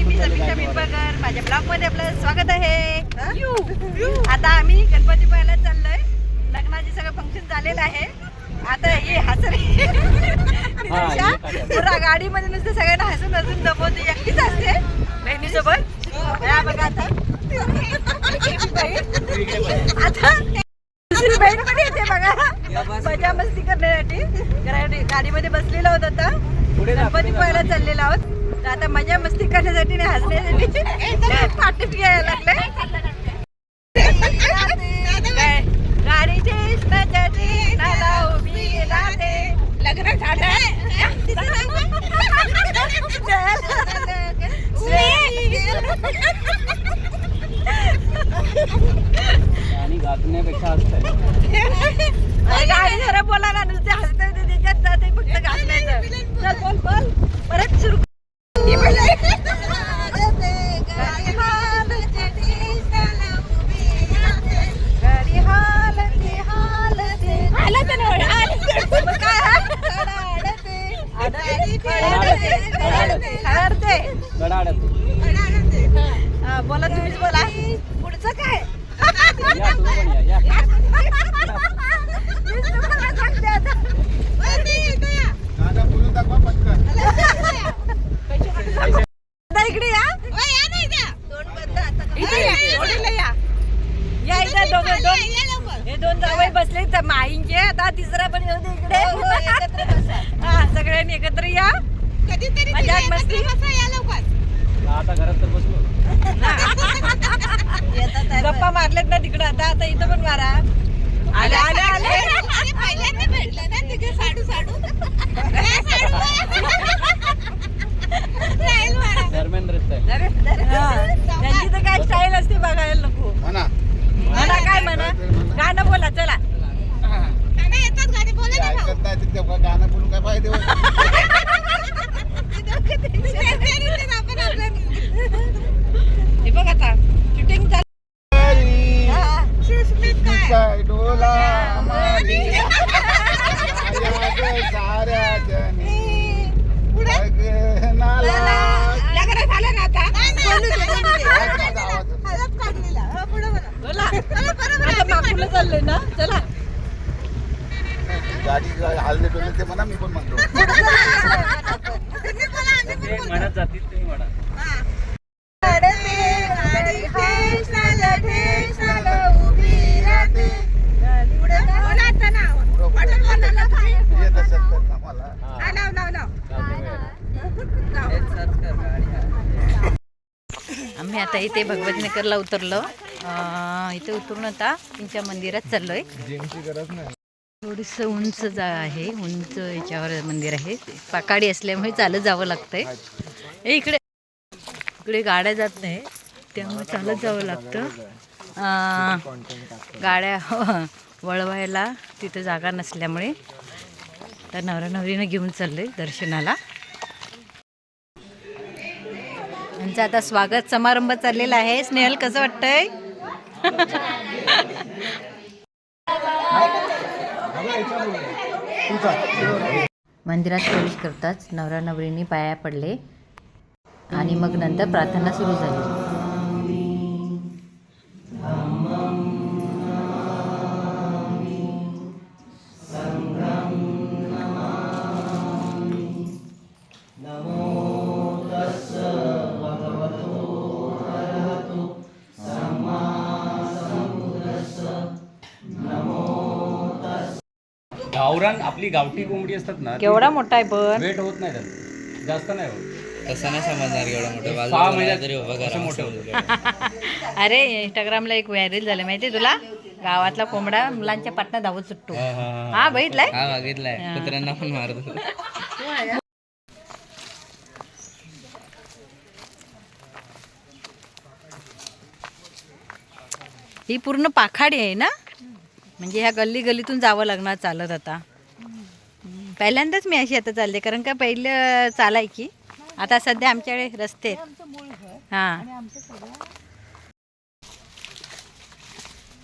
मी समीक्षा पिंपळकर, माझ्या ब्लॉग मध्ये आपलं स्वागत आहे. आता आम्ही गणपती पाहायला चाललोय. लग्नाचे सगळं फंक्शन झालेलं आहे. आता हे हसरे पुरा गाडीमध्ये नुसतं सगळ्यांना हसून हसून दमवते. एकटीच असते बहिणीसोबत. बघा आता दुसरी बहीण पण येते बघा मजा मस्ती करण्यासाठी. गाडीमध्ये बसलेलो आहोत. आता गणपती पाहायला चाललेलो आहोत. तर आता मजा मस्ती करण्यासाठी आणि हसण्यासाठी पाठी घ्यायला लागले. गाडीची उभी राहते. लग्न झालं आणि घासण्यापेक्षा असतं गाडी जरा बोला ना. नुसते हसते त्याच्यात जाते फक्त घासण्याचं. चल बोल बोल परत सुरू. बोला तुम्हीच बोला पुढचं काय. इकडे या हे दोन जावई बसले तर माईंचे. आता तिसरा पण येऊ दे इकडे. हा सगळ्यांनी एकत्र या. मजा मस्ती. आता घरात तर बसलो. गप्पा मारलेत ना तिकडं. आता आता इथं पण मारा. आले आले आले. दरम्यान रस्ता त्यांची तर काय स्टाईल असते बघायला नको. म्हणा काय म्हणा. गाणं बोला चला. गाणं बोलून काय पाहिजे. हे बघ आता शूटिंग चालू. साऱ्या जणी चाललंय ना. चला गाडी हलने डोलने ते म्हणा. मी पण म्हणतो म्हणत जातील तुम्ही म्हणा. आम्ही आता इथे भगवतीनगरला उतरलो. इथे उतरून आता त्यांच्या मंदिरात चाललोय. थोडीस उंच जागा आहे. उंच याच्यावर मंदिर आहे. पाकाडी असल्यामुळे चालत जावं लागतंय. इकडे इकडे गाड्या जात नाही त्यामुळे चालत जावं लागतं. गाड्या वळवायला तिथे जागा नसल्यामुळे तर नवरा नवरीनं घेऊन चाललोय दर्शनाला. यांचा आता स्वागत समारंभ चाललेला आहे. स्नेहल कसं वाटतंय. मंदिरात प्रवेश करताच नवरा नवरीने पाया पडले आणि मग नंतर प्रार्थना सुरू झाली. गावरान आपली गावठी कोंबडी असतात ना. केवढा मोठा आहे पण. वेट होत नाही त्याला. जास्त नाही होत. तसं नाही समजणार एवढं मोठं. 6 महिन्यात तरी उभं करा. मोठं होतं. अरे इंस्टाग्रामला एक व्हायरल झालं माहितीये तुला. गावातला कोंबडा मुलांच्या पाटणा धावत सुटतो. हा बघितलाय. हा बघितलाय. कुत्र्यांना पण मारतो. ही पूर्ण पाखाडी आहे ना. म्हणजे ह्या गल्ली गल्लीतून जावं लागणार चालत. आता पहिल्यांदाच मी अशी आता चालते. कारण का पहिलं चालायची. आता सध्या आमच्याकडे रस्ते आहेत. हां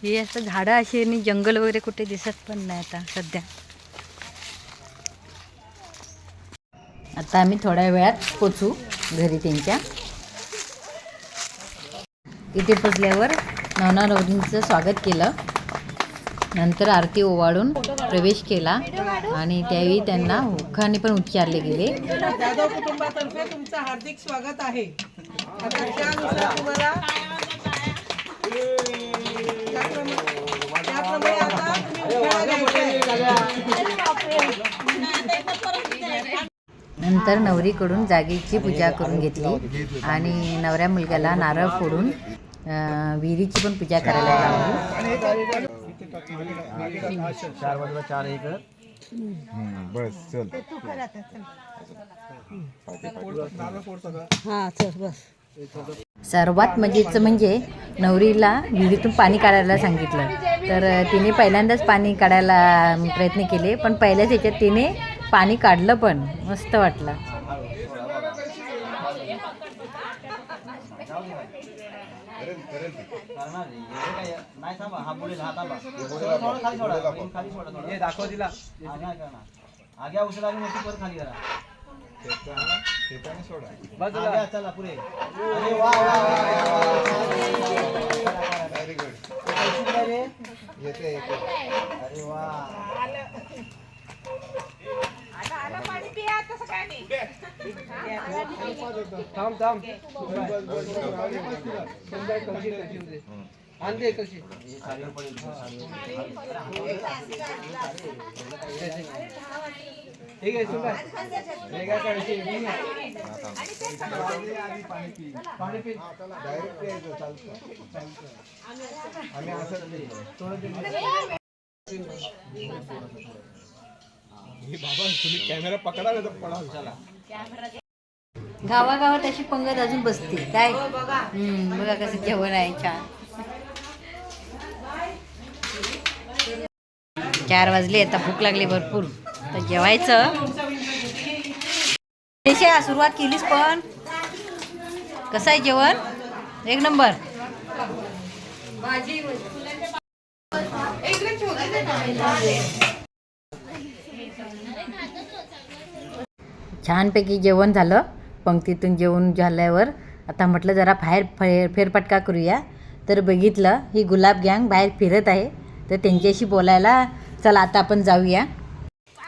हे असं झाडं अशी आणि जंगल वगैरे कुठे दिसत पण नाही आता सध्या. आता आम्ही थोड्या वेळात पोचू घरी त्यांच्या. इथे पोचल्यावर नवना नवरींचं स्वागत केलं. नंतर आरती ओवाळून प्रवेश केला आणि त्यावेळी त्यांना हुक्काने पण उच्चारले गेले. जाधव कुटुंबातर्फे तुमचं हार्दिक स्वागत आहे. आता त्यानुसार तुम्हाला त्याप्रमाणे आता तुम्ही उखाणा गायचा आहे. नंतर नवरीकडून जागेची पूजा करून घेतली आणि नवऱ्या मुलग्याला नारळ फोडून विहिरीची पण पूजा करायला लावली. बस चल सर्वात मजेचं म्हणजे नवरीला विहिरीतून पाणी काढायला सांगितलं. तर तिने पहिल्यांदाच पाणी काढायला प्रयत्न केले, पण पहिल्याच ह्याच्यात तिने पाणी काढलं पण. मस्त वाटलं. Very good. येते अरे वा. गावागावात अशी पंगत अजून बसते काय. बघा कसं जेवण आहे छान. 4 वाजले, आता भूक लागली भरपूर, तर जेवायचं. सुरुवात केलीस पण कसं आहे जेवण? एक नंबर. छानपैकी जेवण झालं. पंक्तीतून जेवण झाल्यावर आता म्हटलं जरा बाहेर फेरफटका करूया. तर बघितलं ही गुलाब गँग बाहेर फिरत आहे, तर त्यांच्याशी बोलायला चला आता आपण जाऊया.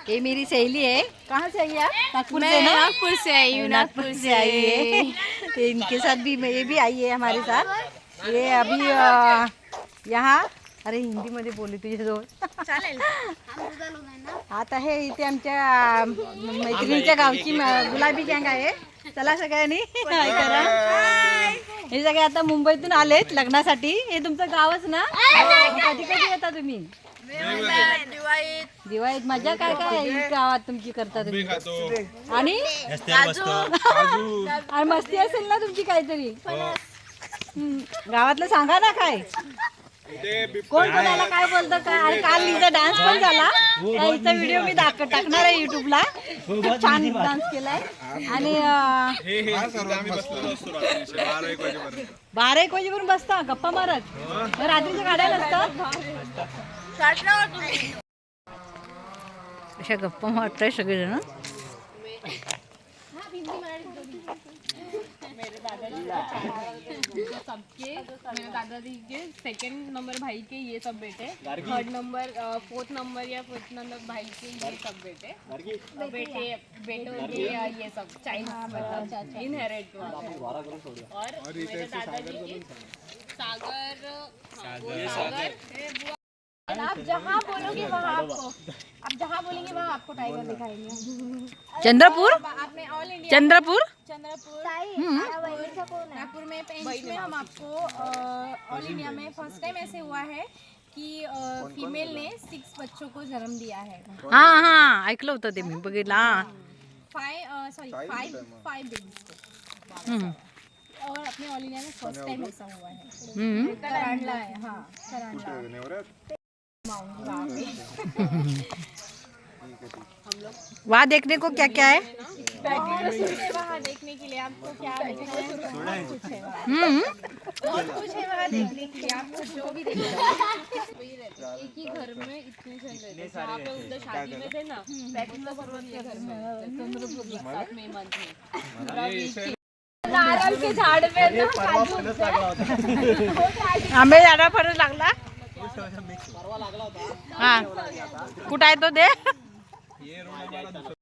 ये मेरी सहेली है. कहाँ से आई आप? नागपुर से ना? नागपुर से आई हूँ। नागपुर से आई है. तो इनके साथ भी ये भी आई है हमारे साथ. ये अभी यहाँ अरे हिंदीमध्ये बोलली तुझ्याजवळ चालेल. आता हे इथे आमच्या मैत्रिणीच्या गावची गुलाबी गँग आहे. चला सगळ्यांनी हाय करा. हे सगळे आता मुंबईतून आलेत लग्नासाठी. हे तुमचं गावच ना? कधी कधी येता तुम्ही? दिवाळीत मजा काय काय आहे गावात तुमची करता तुम्ही? आणि आणि मस्ती असेल ना तुमची काहीतरी. गावातलं सांगा ना काय कोण कोणाला काय बोलतं काय. आणि काल हिचा डान्स पण झाला. हिचा व्हिडिओ मी टाकणार आहे युट्यूबला. खूप छान डान्स केलाय. आणि 12-1 वाजेपर्यंत बसता गप्पा मारत. रात्रीच्या गाड्या नसतात अशा गप्पा मारताय सगळेजण. मेरे दादाजी के सेकंड नंबर भाई के ये सब बेटे, थर्ड नंबर 4th नंबर या 5th नंबर भाई के ये सब बेटे बेटों के ये सब चाइल्ड इनहेरिट. और मेरे दादाजी के सागर आप जहाँ बोलोगे वहाँ आपको टाइगर दिखाएंगे. चंद्रपूर आपने ऑल इंडिया चंद्रपूर नागपुर में पेंच में हम आपको ऑल इंडिया में फर्स्ट टाइम ऐसे हुआ है कि फीमेल ने 6 बच्चों को जन्म दिया है. हा ऐकलं होतं ते मी बघितलं. 5 बेबीज और अपने ऑल इंडिया में फर्स्ट टाइम ऐसा हुआ है. करांडला है. हाँ करांडला. वहाँ देखने को क्या क्या है? वहाँ देखने के लिए आपको क्या कुछ है वहाँ देखने के लिए आपको जो भी देखना है. एक ही घर में इतने जन रहते हैं. जहाँ पे उधर शादी में थे ना वैसे तो पर्वत के घर में चंद्रपुर साथ में मंथ में नारळ के झाड पे ना आंबे झाडा फरक लागला हा कुठं आहे तो दे